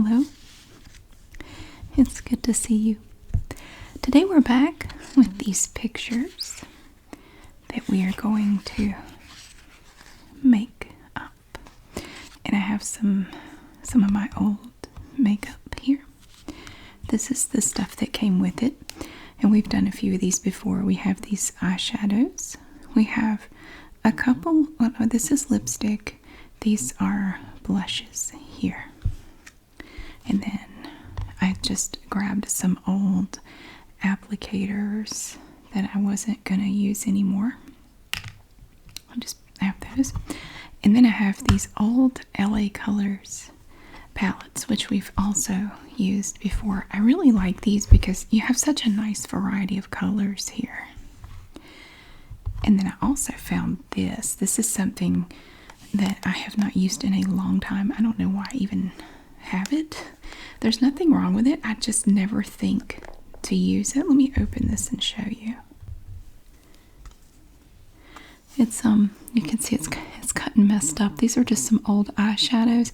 Hello. It's good to see you. Today we're back with these pictures that we are going to make up. And I have some of my old makeup here. This is the stuff that came with it. And we've done a few of these before. We have these eyeshadows. We have a couple, well, this is lipstick. These are blushes here. And then I just grabbed some old applicators that I wasn't going to use anymore. I'll just have those. And then I have these old LA Colors palettes, which we've also used before. I really like these because you have such a nice variety of colors here. And then I also found this. This is something that I have not used in a long time. I don't know why I even have it. There's nothing wrong with it. I just never think to use it. Let me open this and show you. It's you can see it's cut and messed up. These are just some old eyeshadows,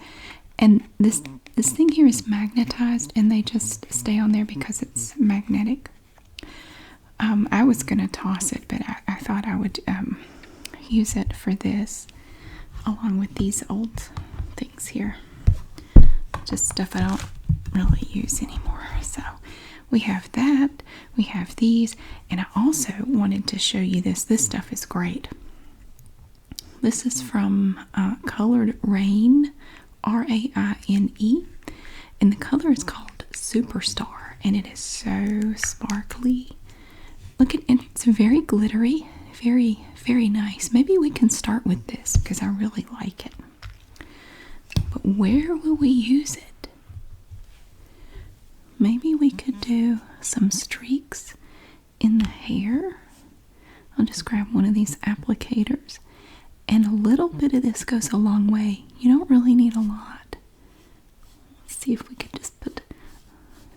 and this thing here is magnetized, and they just stay on there because it's magnetic. I was gonna toss it, but I thought I would use it for this, along with these old things here. Just stuff I don't really use anymore. So we have that, we have these, and I also wanted to show you this. This stuff is great. This is from Colored Rain, R-A-I-N-E, and the color is called Superstar, and it is so sparkly. Look at it, it's very glittery, very, very nice. Maybe we can start with this because I really like it. But where will we use it? Maybe we could do some streaks in the hair. I'll just grab one of these applicators, and a little bit of this goes a long way. You don't really need a lot. Let's see if we could just put...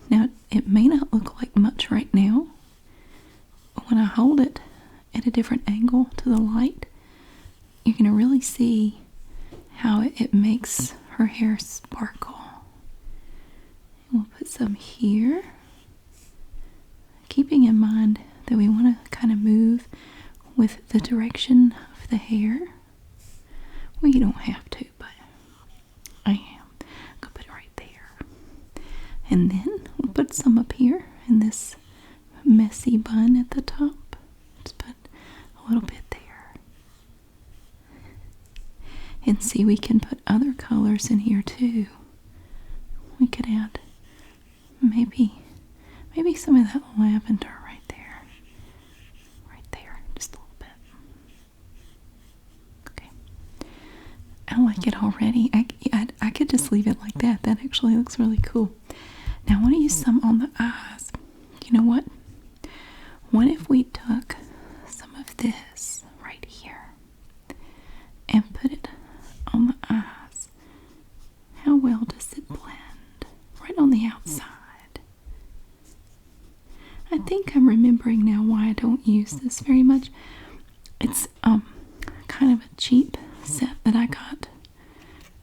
Now, it may not look like much right now, but when I hold it at a different angle to the light, you're going to really see how it makes her hair sparkle. We'll put some here, keeping in mind that we want to kind of move with the direction of the hair. Well, you don't have to, but I am. I'm going to put it right there. And then we'll put some up here in this messy bun at the top. Just put a little bit there. And see, we can put other colors in here too. We could add maybe some of that lavender right there. Right there, just a little bit. Okay. I like it already. I could just leave it like that. That actually looks really cool. Now I want to use some on the eyes. You know what? What if we took some of this right here and put it on the eyes? How well does it blend? Right on the outside. I think I'm remembering now why I don't use this very much. It's kind of a cheap set that I got.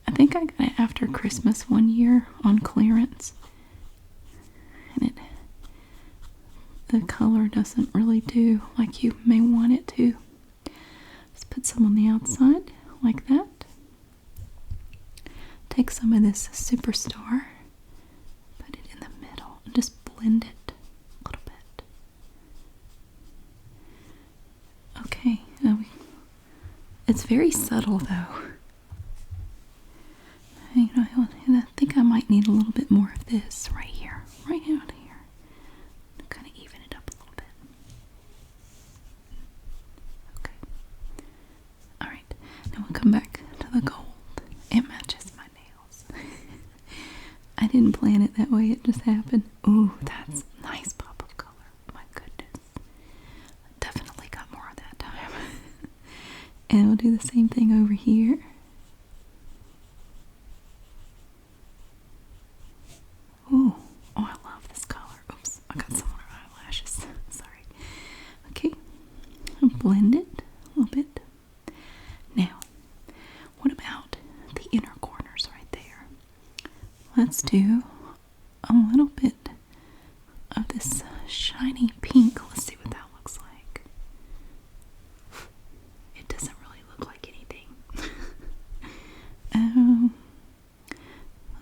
I think I got it after Christmas one year on clearance. And the color doesn't really do like you may want it to. Let's put some on the outside like that. Take some of this Superstar, put it in the middle, and just blend it a little bit. Okay, it's very subtle though. You know, I think I might need a little bit more of this right here, right out here. Kind of even it up a little bit. Okay. All right. Now we'll come back to the gold. It matches my nails. I didn't plan it that way. It just happened. Ooh, that's a nice pop of color. My goodness. Definitely got more of that time. And we'll do the same thing over here. Ooh. Oh, I love this color. Oops, I got some on her eyelashes. Sorry. Okay. I'll blend it a little bit. Now, what about the inner corners right there? let's do a little bit of this shiny pink. Let's see what that looks like. It doesn't really look like anything.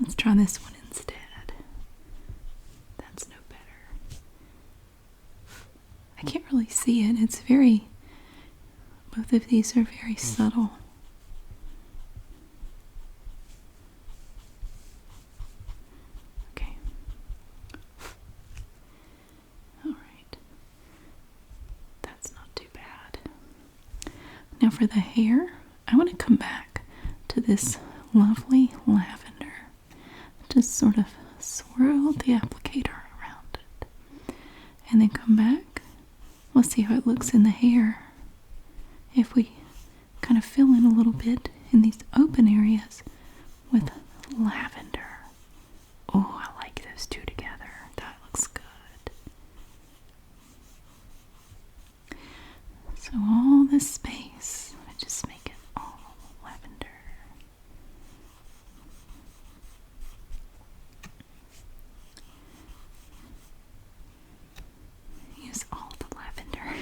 Let's try this one instead. That's no better. I can't really see it. It's very, both of these are very subtle. Okay. Alright. That's not too bad. Now for the hair, I want to come back to this lovely lavender. Just sort of swirl the applicator around it. And then come back. We'll see how it looks in the hair. If we kind of fill in a little bit in these open areas with lavender. Oh, I like those two together. That looks good. So all this space, I just make it all lavender. Use all the lavender.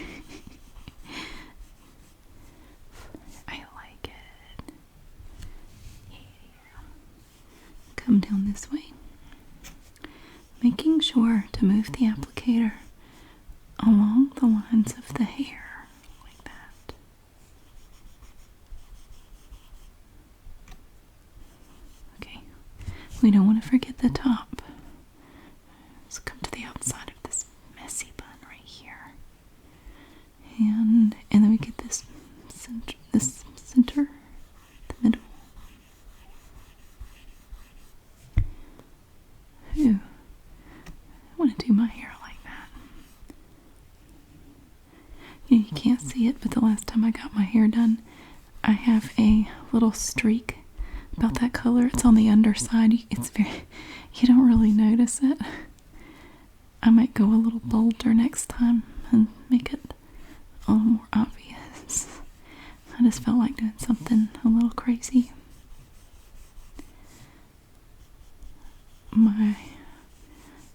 I like it. Yeah. Come down this way. Making sure to move the applicator along the lines of the hair, like that. Okay, we don't want to forget the top. Let's come to the outside of this messy bun right here. And then we get this center, the middle. Ooh, I want to do my hair like that. You can't see it, but the last time I got my hair done, I have a little streak about that color. It's on the underside. It's very, you don't really notice it. I might go a little bolder next time and make it a little more obvious. I just felt like doing something a little crazy. My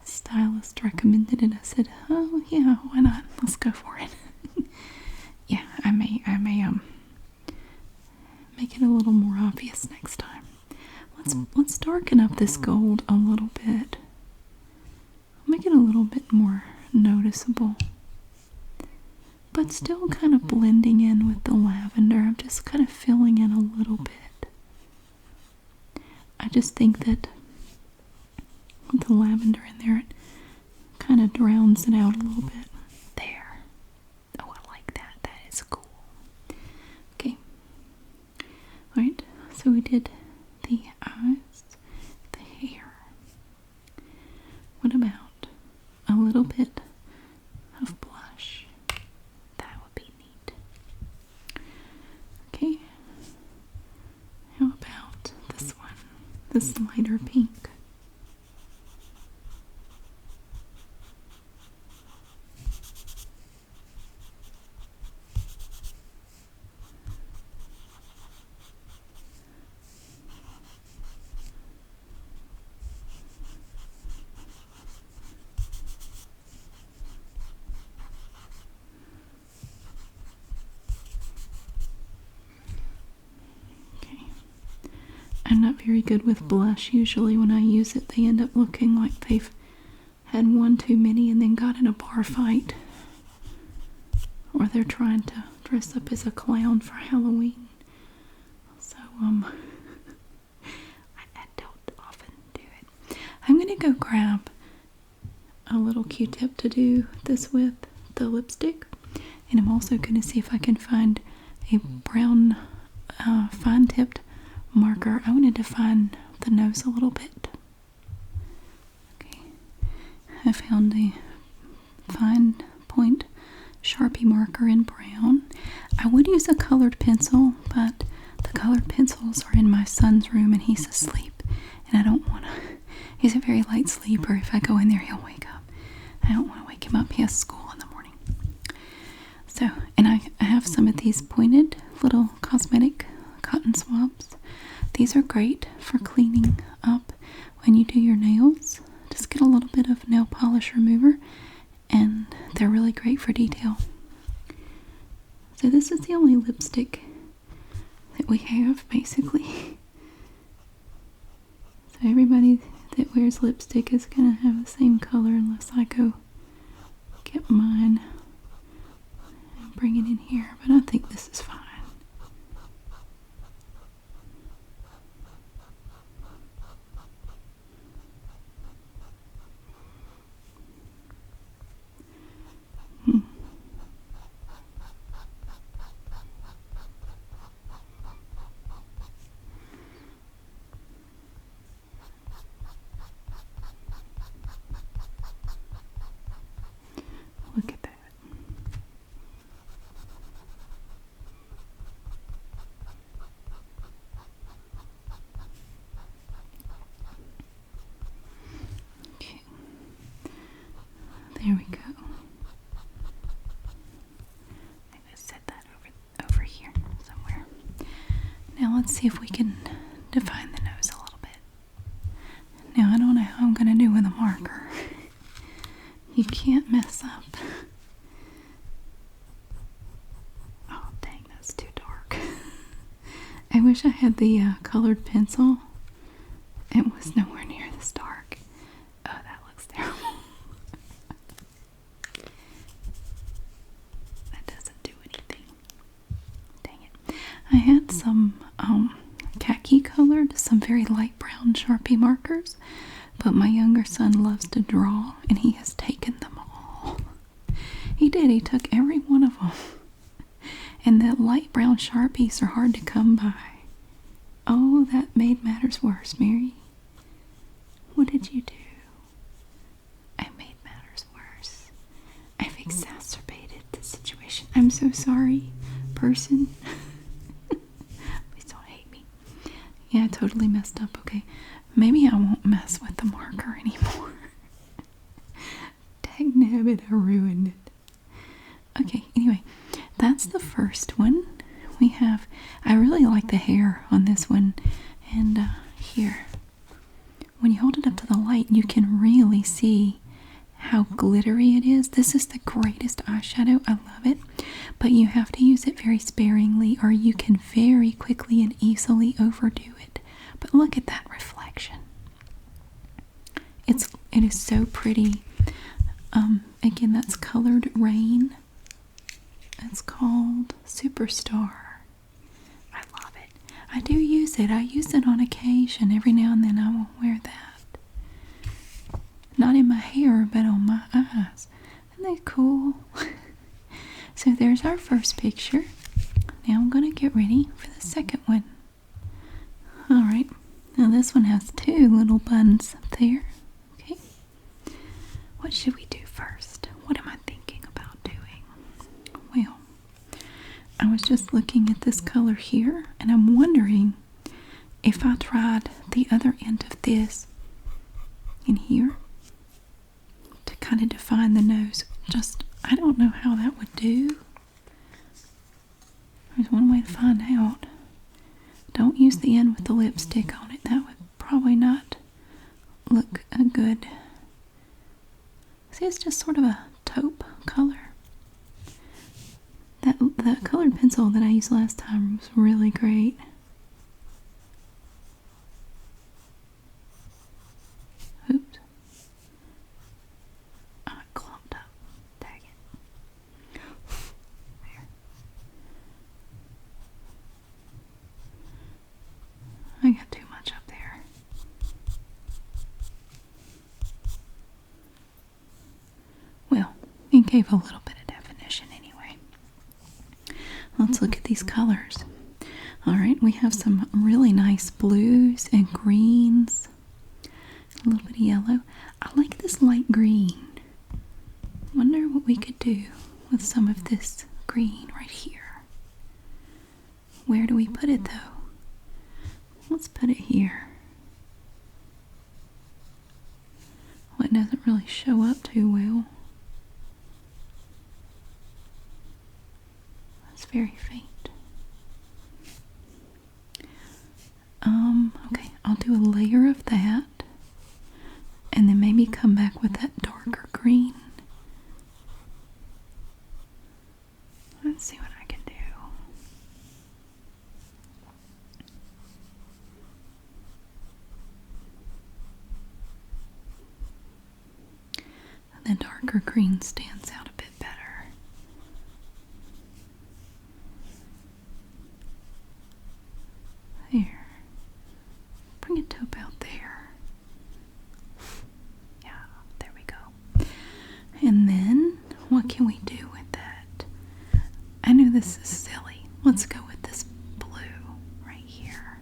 stylist recommended it. I said, "Oh yeah, why not? Let's go for it." Yeah, I may make it a little more obvious next time. Let's darken up this gold a little bit. Make it a little bit more noticeable, but still kind of blending in with the lavender. I'm just kind of filling in a little bit. I just think that with the lavender in there, it kind of drowns it out a little bit. There. Oh, I like that. That is cool. Okay. Alright, so we did the eyes, the hair. What about a little bit of blush? That would be neat. Okay. How about this one? This lighter pink. I'm not very good with blush. Usually when I use it, they end up looking like they've had one too many and then got in a bar fight. Or they're trying to dress up as a clown for Halloween. So, I don't often do it. I'm going to go grab a little Q-tip to do this with, the lipstick. And I'm also going to see if I can find a brown fine-tipped marker. I want to define the nose a little bit. Okay, I found a fine point Sharpie marker in brown. I would use a colored pencil, but the colored pencils are in my son's room and he's asleep, and I don't want to. He's a very light sleeper. If I go in there, he'll wake up. I don't want to wake him up. He has school in the morning. So, and I have some of these pointed little cosmetic cotton swabs. These are great for cleaning up when you do your nails, just get a little bit of nail polish remover, and they're really great for detail. So this is the only lipstick that we have, basically. So everybody that wears lipstick is going to have the same color unless I go get mine and bring it in here. But I think this is fine. Look at that. Okay. There we go. I'm going to set that over here somewhere. Now let's see if we can define the nose a little bit. Now I don't know how I'm going to do with a marker. You can't mess up. Oh, dang, that's too dark. I wish I had the colored pencil. It was nowhere near this dark. Oh, that looks terrible. That doesn't do anything. Dang it. I had some khaki colored, some very light brown Sharpie markers. But my younger son loves to draw, and he has taken them all. He did. He took every one of them. And the light brown Sharpies are hard to come by. Oh, that made matters worse, Mary. What did you do? I made matters worse. I've exacerbated the situation. I'm so sorry, person. Please don't hate me. Yeah, I totally messed up, okay? Maybe I won't mess with the marker anymore. Dagnabbit, I ruined it. Okay, anyway, that's the first one. We have, I really like the hair on this one. And here, when you hold it up to the light, you can really see how glittery it is. This is the greatest eyeshadow. I love it. But you have to use it very sparingly, or you can very quickly and easily overdo it. But look at that reflection. It is so pretty. Again, that's Colored Rain. It's called Superstar. I love it. I do use it. I use it on occasion. Every now and then I will wear that. Not in my hair, but on my eyes. Isn't that cool? So there's our first picture. Now I'm going to get ready for the second one. Alright, now this one has two little buttons up there. Okay, what should we do first? What am I thinking about doing? Well, I was just looking at this color here, and I'm wondering if I tried the other end of this in here to kind of define the nose. I don't know how that would do. There's one way to find out. Don't use the end with the lipstick on it. That would probably not look good. See, it's just sort of a taupe color. The colored pencil that I used last time was really great. Oops. Oh, it clumped up. Dang it. There. I got too much up there. Well, it gave a little bit of definition anyway. Let's look at these colors. Alright, we have some really nice blues and greens. A little bit of yellow. I like this light green. Wonder what we could do with some of this green right here. Where do we put it though? Let's put it here. Well, it doesn't really show up too well. It's very faint. Okay, I'll do a layer of that. maybe come back with that darker green. Let's see what I can do. The darker green stands out a bit better. There. Bring it to about there. Yeah, there we go. And then, what can we do with that? I know this is silly. Let's go with this blue right here.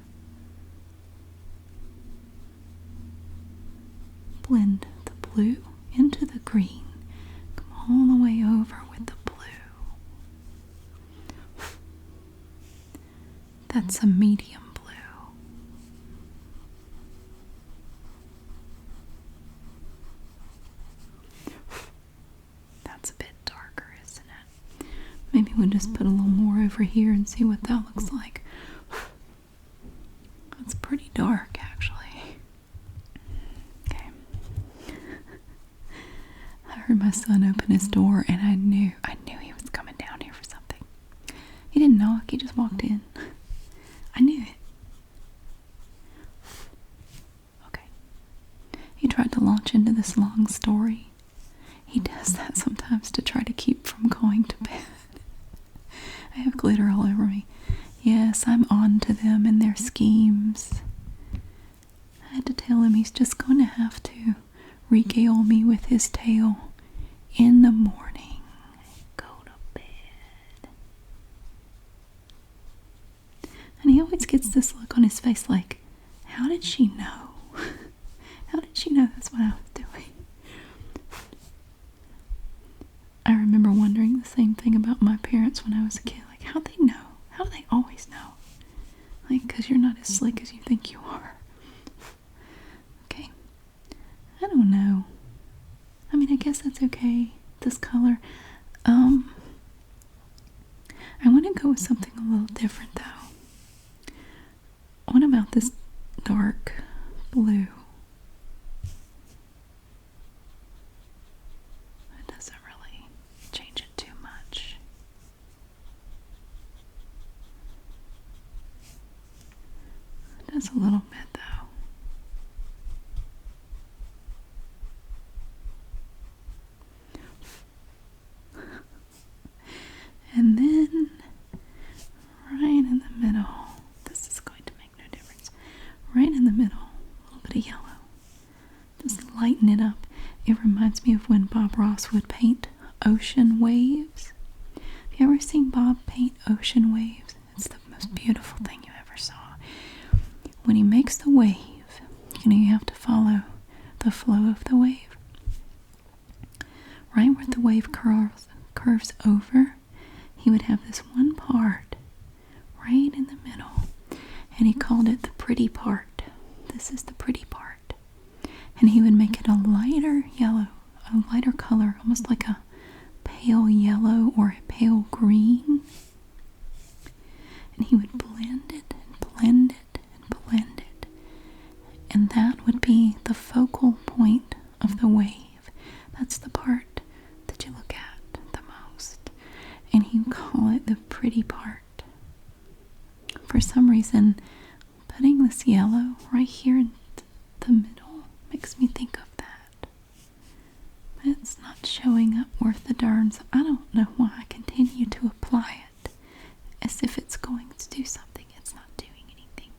Blend the blue into the green. Come all the way over with the blue. That's a medium blue. That's a bit darker, isn't it? Maybe we'll just put a little more over here and see what that looks like. That's pretty dark, actually. Okay. I heard my son open his door, and I knew he was coming down here for something. He didn't knock, he just walked in. I knew it. Okay. He tried to launch into this long story. He does that sometimes to try to keep from going to bed. I have glitter all over me. Yes, I'm on to them and their schemes. I had to tell him he's just going to have to regale me with his tale in the morning. Go to bed. And he always gets this look on his face like, how did she know? How did she know that's what I was doing? I remember wondering the same thing about my parents when I was a kid. Like, how'd they know? How do they always know? Like, because you're not as slick as you think you are. Okay. I don't know. I mean, I guess that's okay. This color. I want to go with something a little different, though. What about this dark blue? It doesn't really change it too much. It does a little bit, though. And then, right in the middle, this is going to make no difference. Right in the middle, a little bit of yellow. Just lighten it up. It reminds me of when Bob Ross would paint ocean waves. Have you ever seen Bob paint ocean waves? It's the most beautiful thing you ever saw. When he makes the wave, you have to follow the flow of the wave. Right where the wave curves over, he would have this one part right in the middle, and he called it the pretty part. This is the pretty part. And he would make it a lighter yellow, a lighter color, almost like a pale yellow or a pale green. And he would blend it and blend it and blend it. And that would be the focal point of the wave. That's the part that you look at the most. And he would call it the pretty part. For some reason, putting this yellow right here in the middle makes me think of that. But it's not showing up worth the darns. I don't know why I continue to apply it as if it's going to do something. It's not doing anything.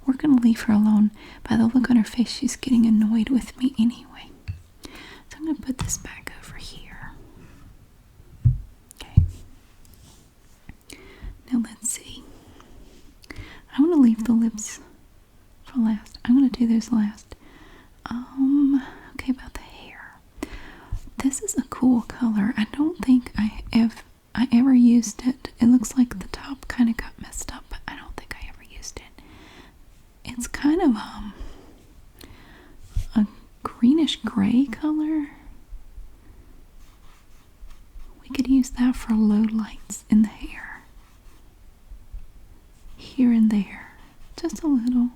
We're going to leave her alone. By the look on her face, she's getting annoyed with me anyway. So I'm going to put this back over here. Okay. Now let's see. I want to leave the lips for last. I'm going to do those last. Okay, about the hair. This is a cool color. I don't think I ever used it. It looks like the top kind of got messed up, but I don't think I ever used it. It's kind of a greenish gray color. We could use that for low lights in the hair. Here and there. Just a little.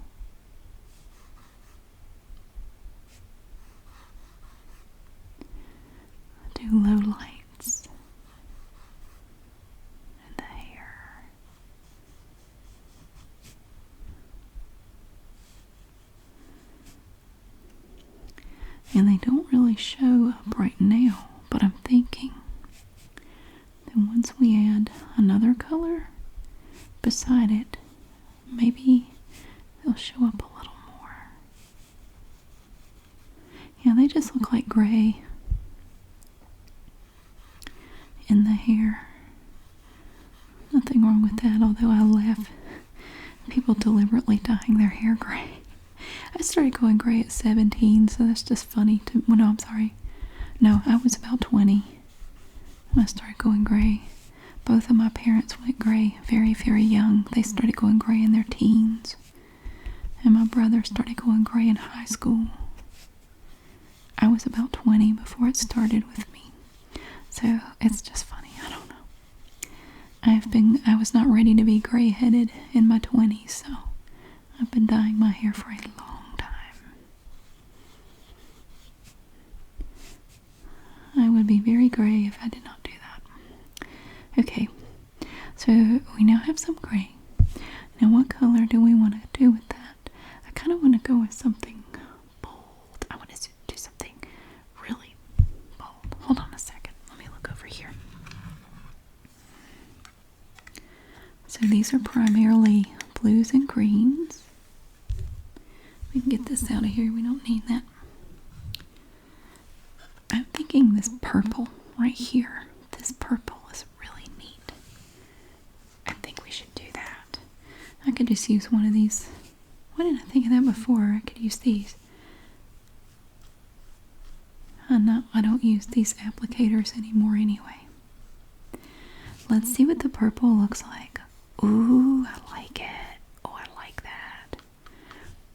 And they don't really show up right now, but I'm thinking that once we add another color beside it, maybe they'll show up a little more. Yeah, they just look like gray in the hair. Nothing wrong with that, although I laugh at people deliberately dyeing their hair gray. I started going gray at 17, so that's just funny to, well, no, I'm sorry. No, I was about 20 when I started going gray. Both of my parents went gray very, very young. They started going gray in their teens. And my brother started going gray in high school. I was about 20 before it started with me. So it's just funny, I don't know. I was not ready to be gray-headed in my 20s, so I've been dyeing my hair for a long time. I would be very gray if I did not do that. Okay, so we now have some gray. Now what color do we want to do with that? I kind of want to go with something bold. I want to do something really bold. Hold on a second. Let me look over here. So these are primarily blues and greens. We can get this out of here. We don't need that. I'm thinking this purple right here. This purple is really neat. I think we should do that. I could just use one of these. Why didn't I think of that before? I could use these. I don't use these applicators anymore anyway. Let's see what the purple looks like. Ooh, I like it. Oh, I like that.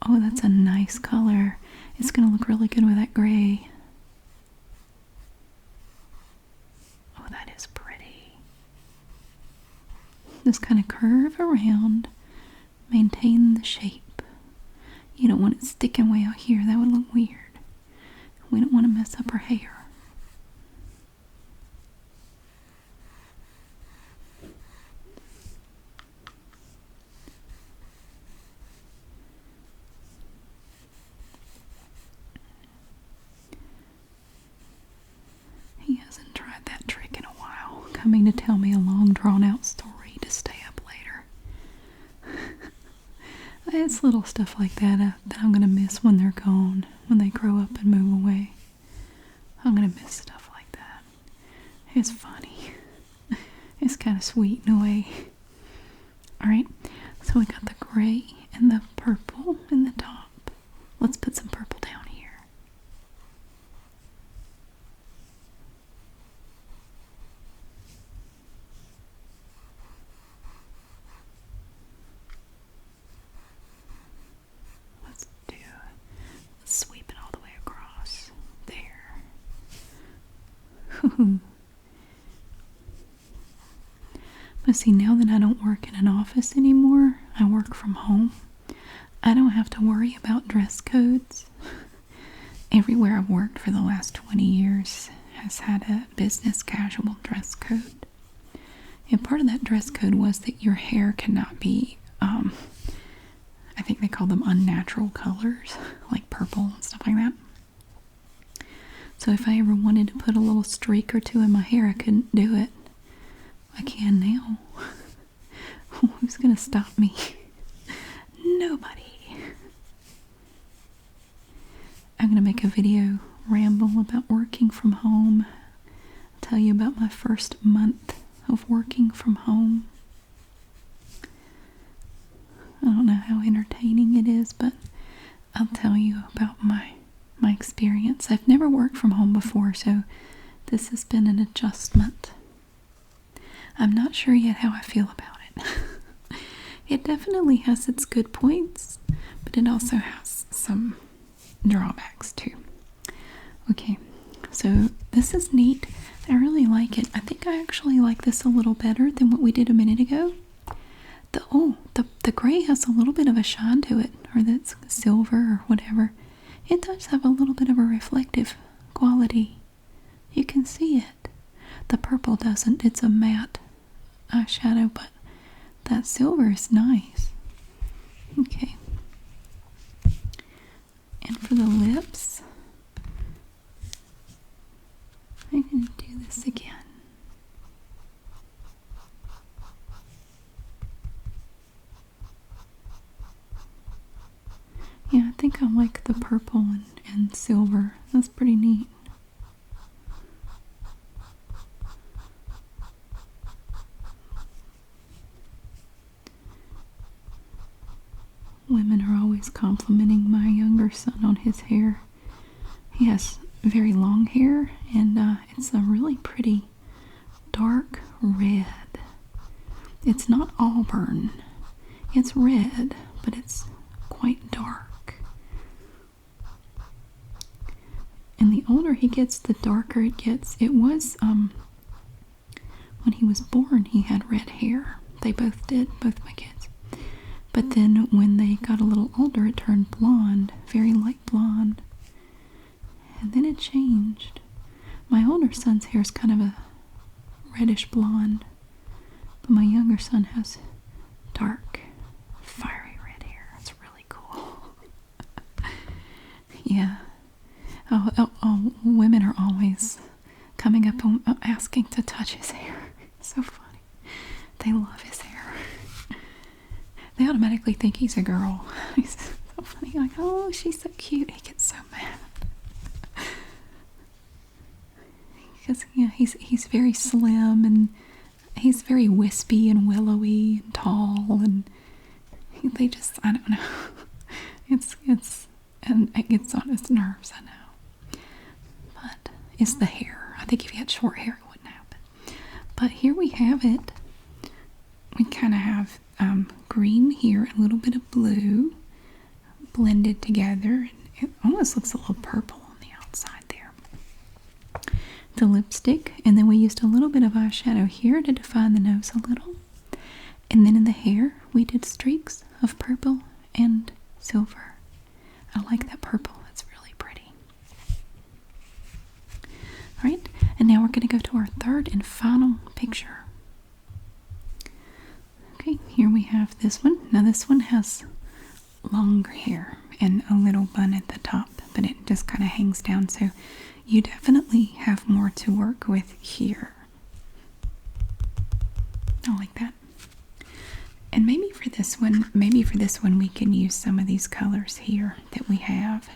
Oh, that's a nice color. It's going to look really good with that gray. Oh, that is pretty. Just kind of curve around, maintain the shape. You don't want it sticking way out here. That would look weird. We don't want to mess up her hair. He hasn't tried that trick in a while, coming to tell me a long drawn-out story to stay up later. It's little stuff like that that I'm going to miss when they're gone, when they grow up and move away. I'm going to miss stuff like that. It's funny. It's kind of sweet in a way. Alright, so we got the gray and the purple in the top. Let's put some purple down here. Let's sweep it all the way across. There. But see, now that I don't work in an office anymore, I work from home. I don't have to worry about dress codes. Everywhere I've worked for the last 20 years has had a business casual dress code. And part of that dress code was that your hair cannot be, I think they call them unnatural colors, like purple and stuff like that. So if I ever wanted to put a little streak or two in my hair, I couldn't do it. I can now. Who's gonna stop me? Nobody. I'm gonna make a video ramble about working from home. I'll tell you about my first month of working from home. I don't know how entertaining it is, but I'll tell you about my experience. I've never worked from home before, so this has been an adjustment. I'm not sure yet how I feel about it. It definitely has its good points, but it also has some drawbacks too. Okay, so this is neat. I really like it. I think I actually like this a little better than what we did a minute ago. The gray has a little bit of a shine to it, or that's silver or whatever. It does have a little bit of a reflective quality. You can see it. The purple doesn't. It's a matte eyeshadow, but that silver is nice. Okay. And for the lips, think I like the purple and silver. That's pretty neat. Women are always complimenting my younger son on his hair. He has very long hair, and it's a really pretty dark red. It's not auburn. It's red, but it's quite dark. And the older he gets, the darker it gets. It was, when he was born, he had red hair. They both did, both my kids. But then when they got a little older, it turned blonde, very light blonde. And then it changed. My older son's hair is kind of a reddish blonde, but my younger son has dark, fiery red hair. It's really cool. Yeah. Oh, women are always coming up and asking to touch his hair. It's so funny. They love his hair. They automatically think he's a girl. He's so funny. Like, oh, she's so cute. He gets so mad. Because, yeah, he's very slim, and he's very wispy and willowy and tall, and they just, I don't know. And it gets on his nerves, I know. But it's the hair. I think if he had short hair, it wouldn't happen. But here we have it. We kind of have green here, a little bit of blue blended together. It almost looks a little purple on the outside there. The lipstick, and then we used a little bit of eyeshadow here to define the nose a little. And then in the hair, we did streaks of purple and silver. I like that purple. It's really pretty. Alright, and now we're going to go to our third and final picture. Okay, here we have this one. Now this one has long hair and a little bun at the top, but it just kind of hangs down, so you definitely have more to work with here. I like that. And maybe for this one we can use some of these colors here that we have.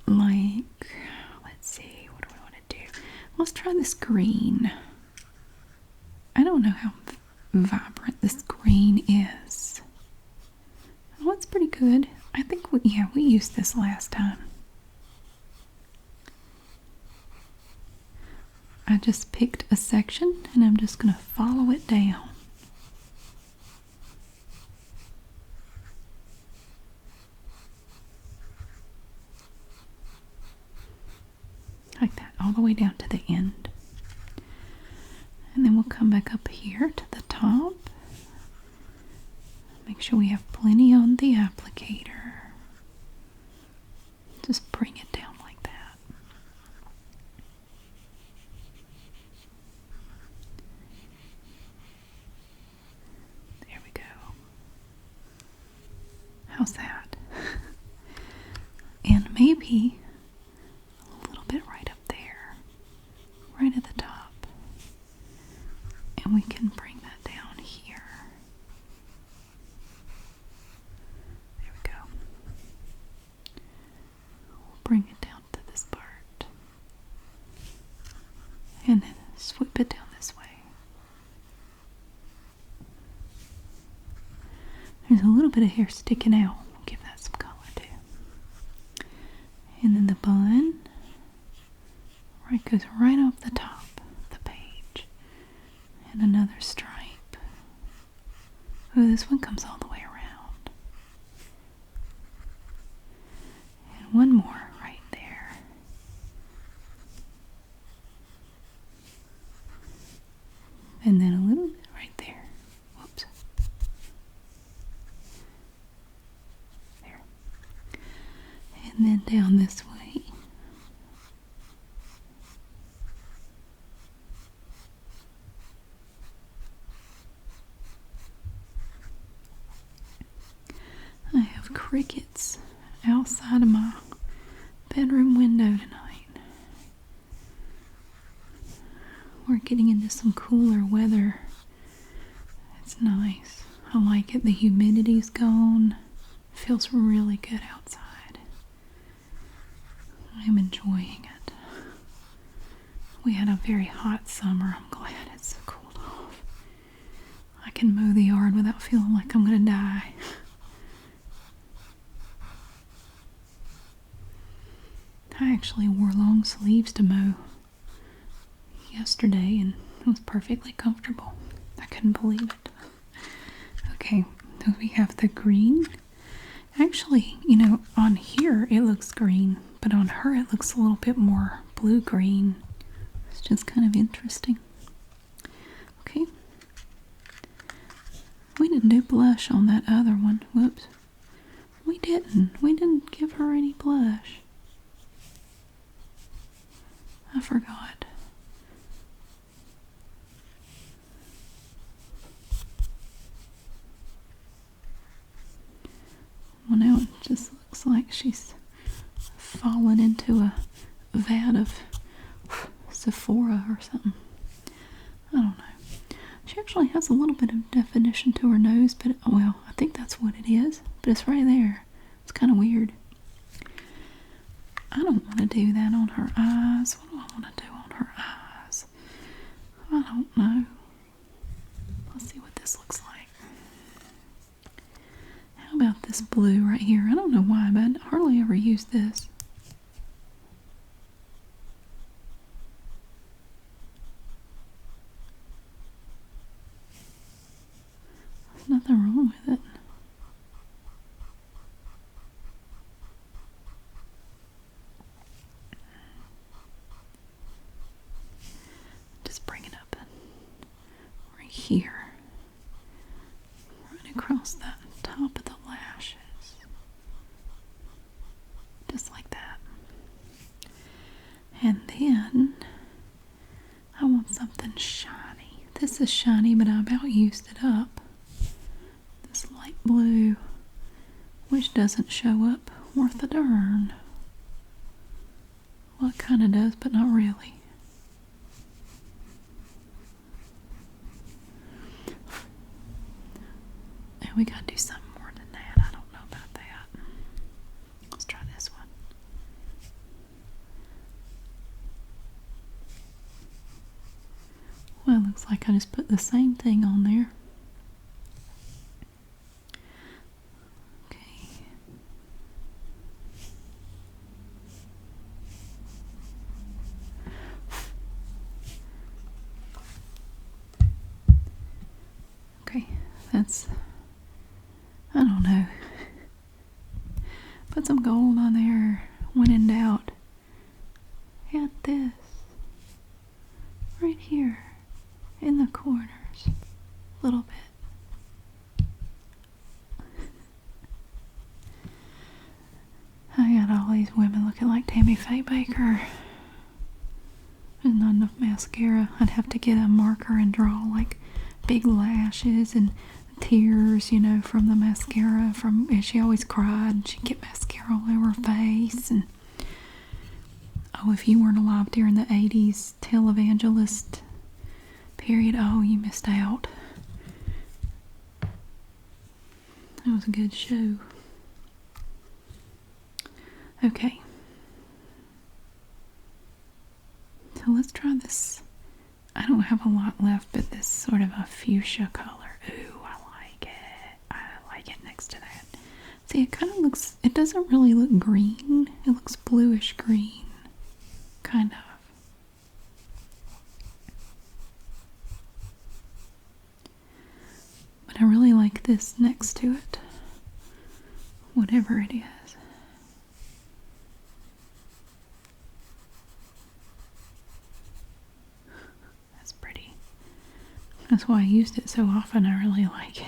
Like, let's see, what do we want to do? Let's try this green. I don't know how vibrant this green is. Oh, it's pretty good. I think we used this last time. I just picked a section and I'm just going to follow it down. Like that, all the way down to the end. And then we'll come back up here to the top. Make sure we have plenty on the applicator. Just bring it down like that. There we go. How's that? And maybe a little bit right up there, right at the top. And we can bring that down here. There we go. We'll bring it down to this part. And then swoop it down this way. There's a little bit of hair sticking out. We'll give that some color too. And then the bun goes right off the top. And another stripe. Oh, this one comes all the way around. And one more right there. And then a little bit right there. Whoops. There. And then down this way. Crickets outside of my bedroom window tonight. We're getting into some cooler weather. It's nice. I like it. The humidity's gone. Feels really good outside. I'm enjoying it. We had a very hot summer. I'm glad it's cooled off. I can mow the yard without feeling like I'm going to die. I actually wore long sleeves to mow yesterday and it was perfectly comfortable. I couldn't believe it. Okay, so we have the green. Actually, you know, on here it looks green, but on her it looks a little bit more blue-green. It's just kind of interesting. Okay. We didn't do blush on that other one. Whoops. We didn't. We didn't give her any blush. I forgot. Well, now it just looks like she's fallen into a vat of Sephora or something. I don't know. She actually has a little bit of definition to her nose, but, well, I think that's what it is. But it's right there. It's kind of weird. I don't want to do that on her eyes. What do I want to do on her eyes? I don't know. Let's see what this looks like. How about this blue right here? I don't know why, but I hardly ever use this. There's nothing wrong with it. Just bring it up right here. Right across the top of the lashes. Just like that. And then I want something shiny. This is shiny, but I about used it up. This light blue, which doesn't show up worth a darn. Well, it kind of does, but not really. And we gotta do something more than that. I don't know about that. Let's try this one. Well, it looks like I just put the same thing on there. Okay. Okay, that's, I don't know. Put some gold on there when in doubt. Add this right here in the corners a little bit. I got all these women looking like Tammy Faye Baker. There's not enough mascara. I'd have to get a marker and draw like big lashes and tears, you know, from the mascara. And she always cried and she'd get mascara all over her face. And oh, if you weren't alive during the 80s televangelist period, oh, you missed out. That was a good show. Okay. So let's try this. I don't have a lot left, but this sort of a fuchsia color. Ooh, I like it. I like it next to that. See, it kind of looks, it doesn't really look green. It looks bluish green. Kind of. But I really like this next to it. Whatever it is. That's pretty. That's why I used it so often. I really like it.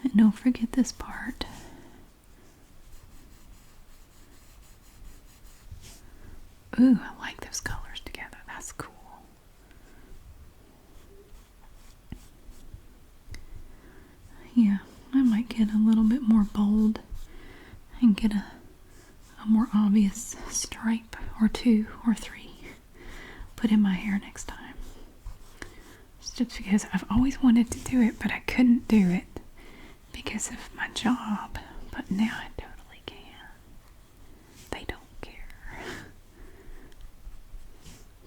And don't forget this part. Ooh, I like those colors together. That's cool. get a little bit more bold and get a more obvious stripe or 2 or 3 put in my hair next time. It's just because I've always wanted to do it, but I couldn't do it because of my job. But now I totally can. They don't care.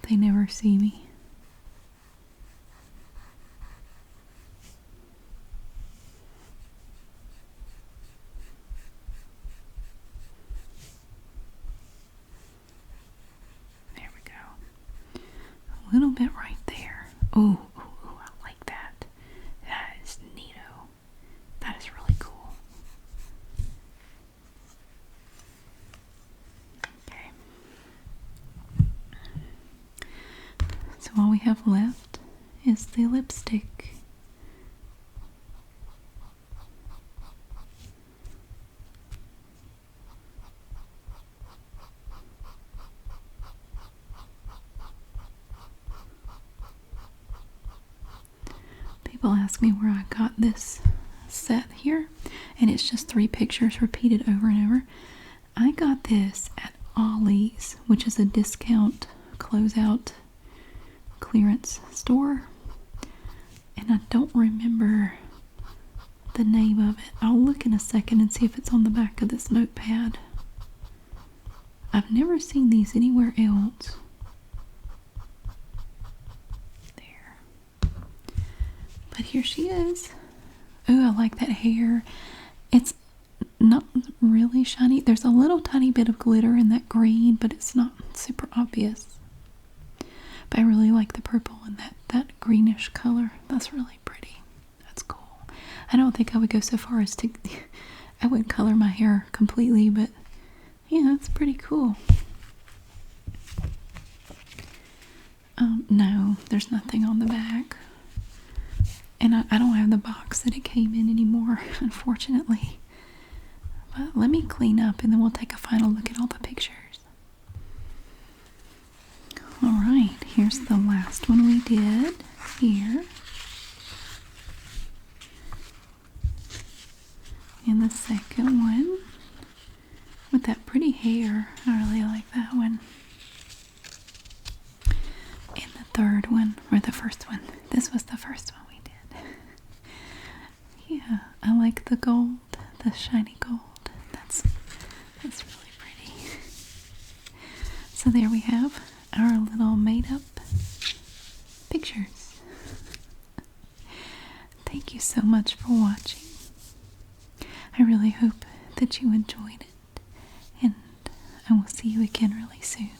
They never see me. A little bit right there. Oh, I like that. That is neato. That is really cool. Okay. So all we have left is the lipstick. People ask me where I got this set here, and it's just 3 pictures repeated over and over. I got this at Ollie's, which is a discount closeout clearance store, and I don't remember the name of it. I'll look in a second and see if it's on the back of this notepad. I've never seen these anywhere else. But here she is. Oh, I like that hair. It's not really shiny. There's a little tiny bit of glitter in that green, but it's not super obvious. But I really like the purple and that greenish color. That's really pretty. That's cool. I don't think I would go so far as to... I wouldn't color my hair completely, but yeah, it's pretty cool. No, there's nothing on the back. And I don't have the box that it came in anymore, unfortunately. But let me clean up and then we'll take a final look at all the pictures. Alright, here's the last one we did here. And the second one with that pretty hair. I really like that one. And the third one, or the first one. This was the first one we did. Yeah, I like the gold, the shiny gold. That's really pretty. So there we have our little made up pictures. Thank you so much for watching. I really hope that you enjoyed it, and I will see you again really soon.